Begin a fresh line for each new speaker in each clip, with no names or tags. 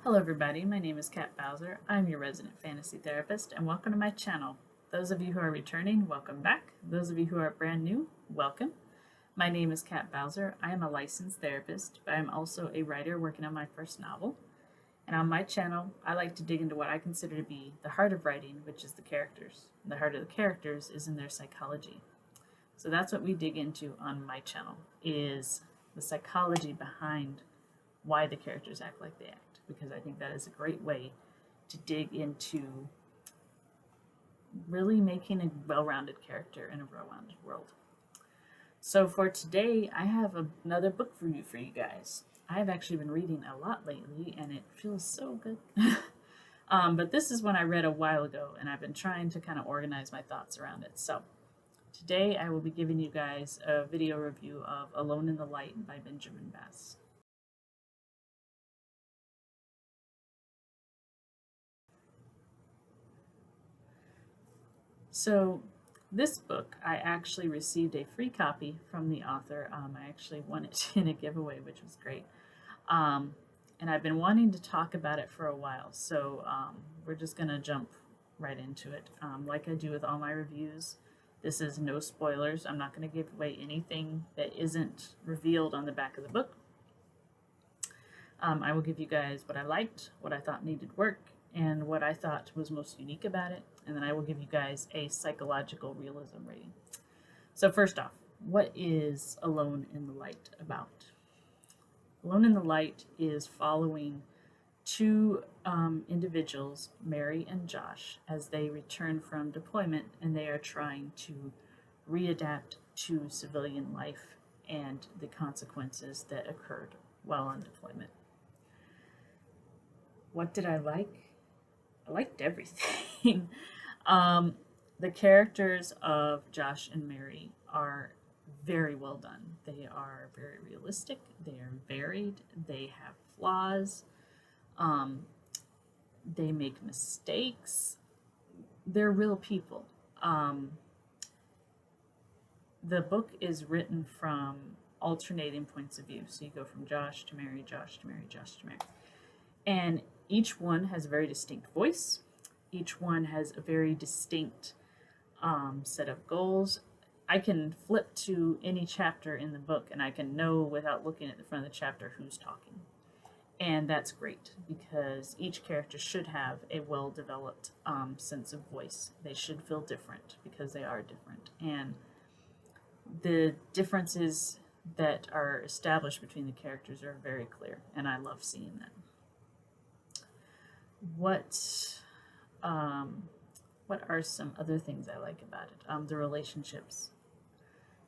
Hello everybody, my name is Kat Bowser. I'm your resident fantasy therapist and welcome to my channel. Those of you who are returning, welcome back. Those of you who are brand new, welcome. My name is Kat Bowser. I am a licensed therapist, but I'm also a writer working on my first novel. And on my channel, I like to dig into what I consider to be the heart of writing, which is the characters. And the heart of the characters is in their psychology. So that's what we dig into on my channel, is the psychology behind why the characters act like they act, because I think that is a great way to dig into really making a well-rounded character in a well-rounded world. So for today, I have another book review for you guys. I have actually been reading a lot lately, and it feels so good. But this is one I read a while ago, and I've been trying to kind of organize my thoughts around it. So today, I will be giving you guys a video review of Alone in the Light by Benjamin Bass. So this book, I actually received a free copy from the author. I actually won it in a giveaway, which was great. And I've been wanting to talk about it for a while, so we're just going to jump right into it. Like I do with all my reviews, this is no spoilers. I'm not going to give away anything that isn't revealed on the back of the book. I will give you guys what I liked, what I thought needed work, and what I thought was most unique about it, and then I will give you guys a psychological realism rating. So first off, what is Alone in the Light about? Alone in the Light is following two individuals, Mary and Josh, as they return from deployment, and they are trying to readapt to civilian life and the consequences that occurred while on deployment. What did I like? I liked everything. The characters of Josh and Mary are very well done. They are very realistic. They are varied. They have flaws. They make mistakes. They're real people. The book is written from alternating points of view. So you go from Josh to Mary, Josh to Mary, Josh to Mary. And each one has a very distinct voice. Each one has a very distinct set of goals. I can flip to any chapter in the book and I can know without looking at the front of the chapter who's talking. And that's great because each character should have a well-developed sense of voice. They should feel different because they are different. And the differences that are established between the characters are very clear, and I love seeing that. What are some other things I like about it? The relationships.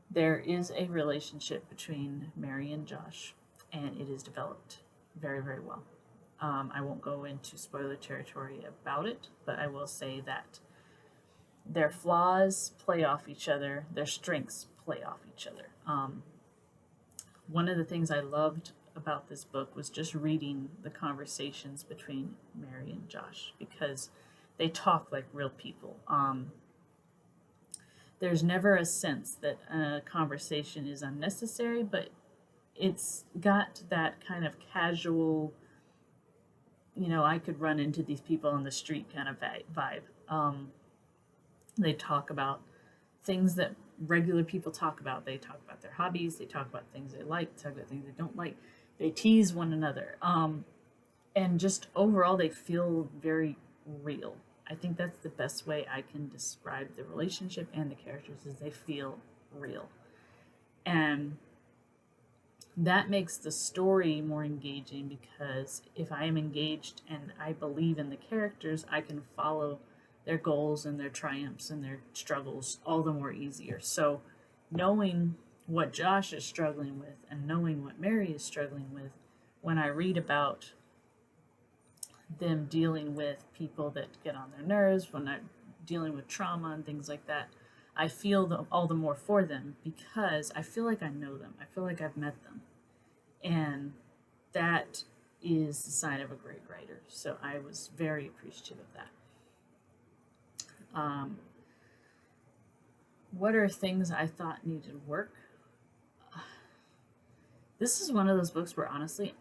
There is a relationship between Mary and Josh, and it is developed very, very well. I won't go into spoiler territory about it, but I will say that their flaws play off each other, their strengths play off each other. One of the things I loved about this book was just reading the conversations between Mary and Josh because they talk like real people. There's never a sense that a conversation is unnecessary, but it's got that kind of casual, I could run into these people on the street kind of vibe. They talk about things that regular people talk about. They talk about their hobbies, they talk about things they like, talk about things they don't like. They tease one another. And just overall, they feel very real. I think that's the best way I can describe the relationship and the characters is they feel real. And that makes the story more engaging because if I am engaged and I believe in the characters, I can follow their goals and their triumphs and their struggles all the more easier. So knowing what Josh is struggling with and knowing what Mary is struggling with, when I read about them dealing with people that get on their nerves, when I'm dealing with trauma and things like that, I feel all the more for them because I feel like I know them. I feel like I've met them. And that is the sign of a great writer. So I was very appreciative of that. What are things I thought needed work? This is one of those books where honestly,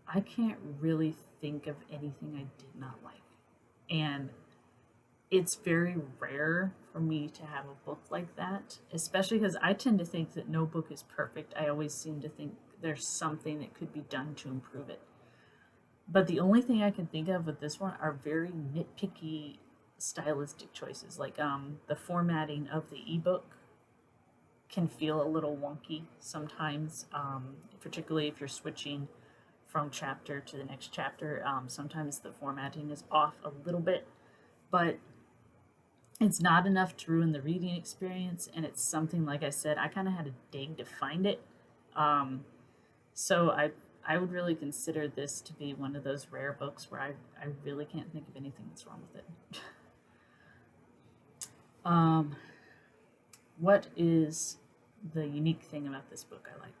I can't really think of anything I did not like. And it's very rare for me to have a book like that, especially because I tend to think that no book is perfect. I always seem to think there's something that could be done to improve it. But the only thing I can think of with this one are very nitpicky stylistic choices. Like the formatting of the ebook can feel a little wonky sometimes, particularly if you're switching from chapter to the next chapter. Sometimes the formatting is off a little bit, but it's not enough to ruin the reading experience. And it's something, like I said, I kind of had to dig to find it. Um, so I would really consider this to be one of those rare books where I really can't think of anything that's wrong with it. um, what is the unique thing about this book I like?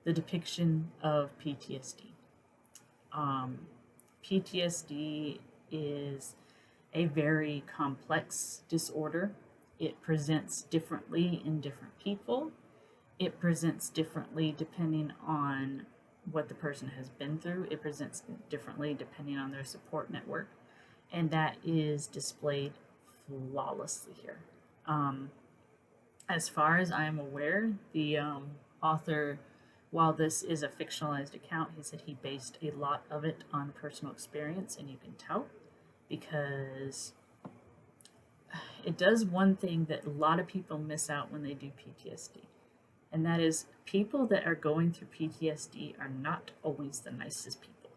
The depiction of PTSD. Um, PTSD is a very complex disorder. It presents differently in different people. It presents differently depending on what the person has been through. It presents differently depending on their support network. And that is displayed flawlessly here. Um, as far as I'm aware, the author, while this is a fictionalized account, he said he based a lot of it on personal experience, and you can tell because it does one thing that a lot of people miss out when they do PTSD, and that is people that are going through PTSD are not always the nicest people.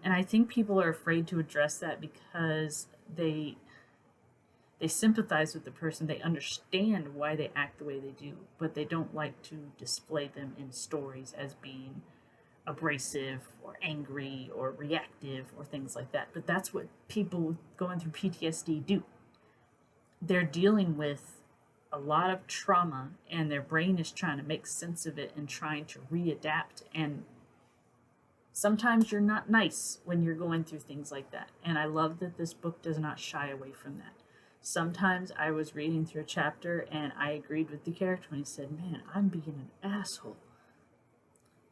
And I think people are afraid to address that because they sympathize with the person, they understand why they act the way they do, but they don't like to display them in stories as being abrasive or angry or reactive or things like that. But that's what people going through PTSD do. They're dealing with a lot of trauma and their brain is trying to make sense of it and trying to readapt. And sometimes you're not nice when you're going through things like that. And I love that this book does not shy away from that. Sometimes I was reading through a chapter and I agreed with the character when he said, "Man, I'm being an asshole."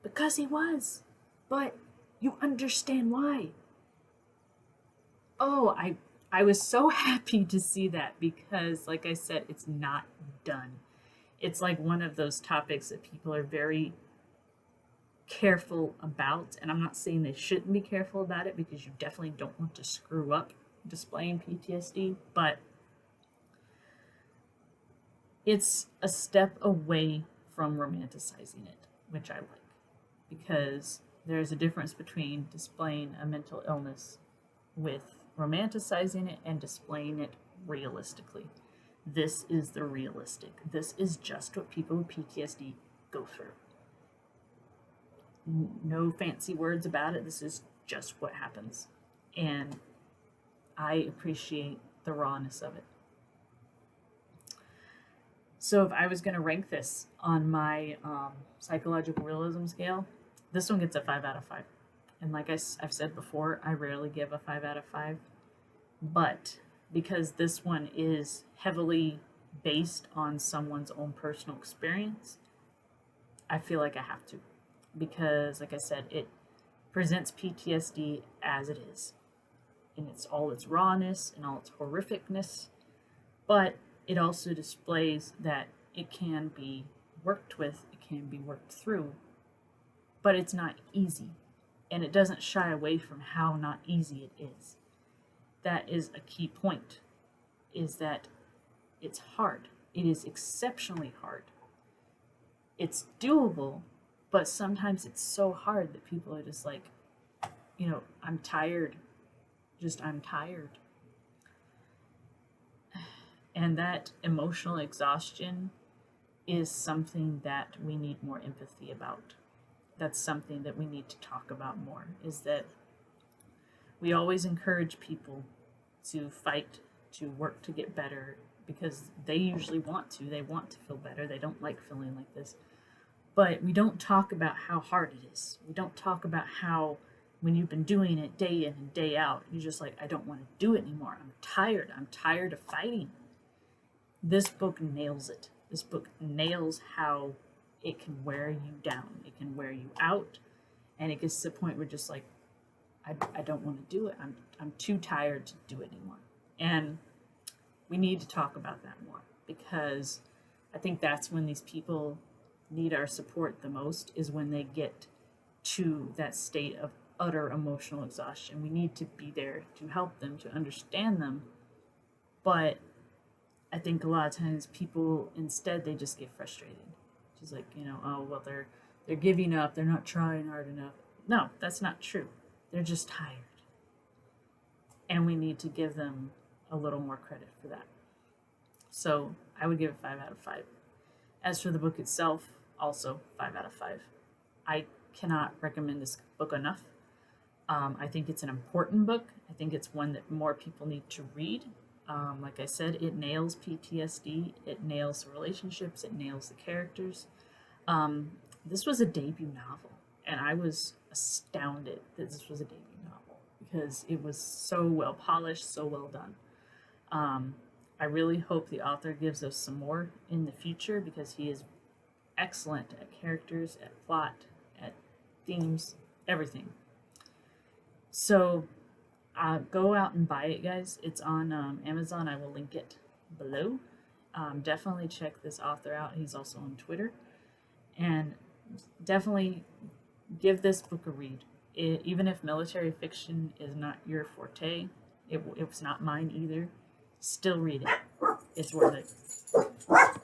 Because he was. But you understand why. Oh, I was so happy to see that because, like I said, it's not done. It's like one of those topics that people are very careful about. And I'm not saying they shouldn't be careful about it because you definitely don't want to screw up displaying PTSD, but it's a step away from romanticizing it, which I like, because there's a difference between displaying a mental illness with romanticizing it and displaying it realistically. This is the realistic. This is just what people with PTSD go through. No fancy words about it. This is just what happens. And I appreciate the rawness of it. So if I was going to rank this on my psychological realism scale, this one gets a 5 out of 5. And like I've said before, I rarely give a 5 out of 5. But because this one is heavily based on someone's own personal experience, I feel like I have to. Because, like I said, it presents PTSD as it is, in all its rawness and all its horrificness. But it also displays that it can be worked with, it can be worked through, but it's not easy. And it doesn't shy away from how not easy it is. That is a key point, is that it's hard. It is exceptionally hard. It's doable, but sometimes it's so hard that people are just like, I'm tired. I'm tired. And that emotional exhaustion is something that we need more empathy about. That's something that we need to talk about more, is that we always encourage people to fight, to work to get better, because they usually want to. They want to feel better. They don't like feeling like this. But we don't talk about how hard it is. We don't talk about how when you've been doing it day in and day out, you're just like, I don't want to do it anymore. I'm tired. I'm tired of fighting. This book nails it. This book nails how it can wear you down. It can wear you out. and it gets to the point where just like I don't want to do it. I'm too tired to do it anymore. And we need to talk about that more, because I think that's when these people need our support the most, is when they get to that state of utter emotional exhaustion. We need to be there to help them, to understand them. But I think a lot of times people instead, they just get frustrated. Just like, oh well, they're giving up, they're not trying hard enough. No, that's not true. They're just tired. And we need to give them a little more credit for that. So I would give it 5 out of 5. As for the book itself, also 5 out of 5. I cannot recommend this book enough. I think it's an important book. I think it's one that more people need to read. Like I said, it nails PTSD, it nails the relationships, it nails the characters. This was a debut novel, and I was astounded that this was a debut novel because it was so well polished, so well done. I really hope the author gives us some more in the future, because he is excellent at characters, at plot, at themes, everything. So go out and buy it, guys. It's on Amazon. I will link it below. Definitely check this author out. He's also on Twitter. And definitely give this book a read. Even if military fiction is not your forte, it was not mine either, still read it. It's worth it.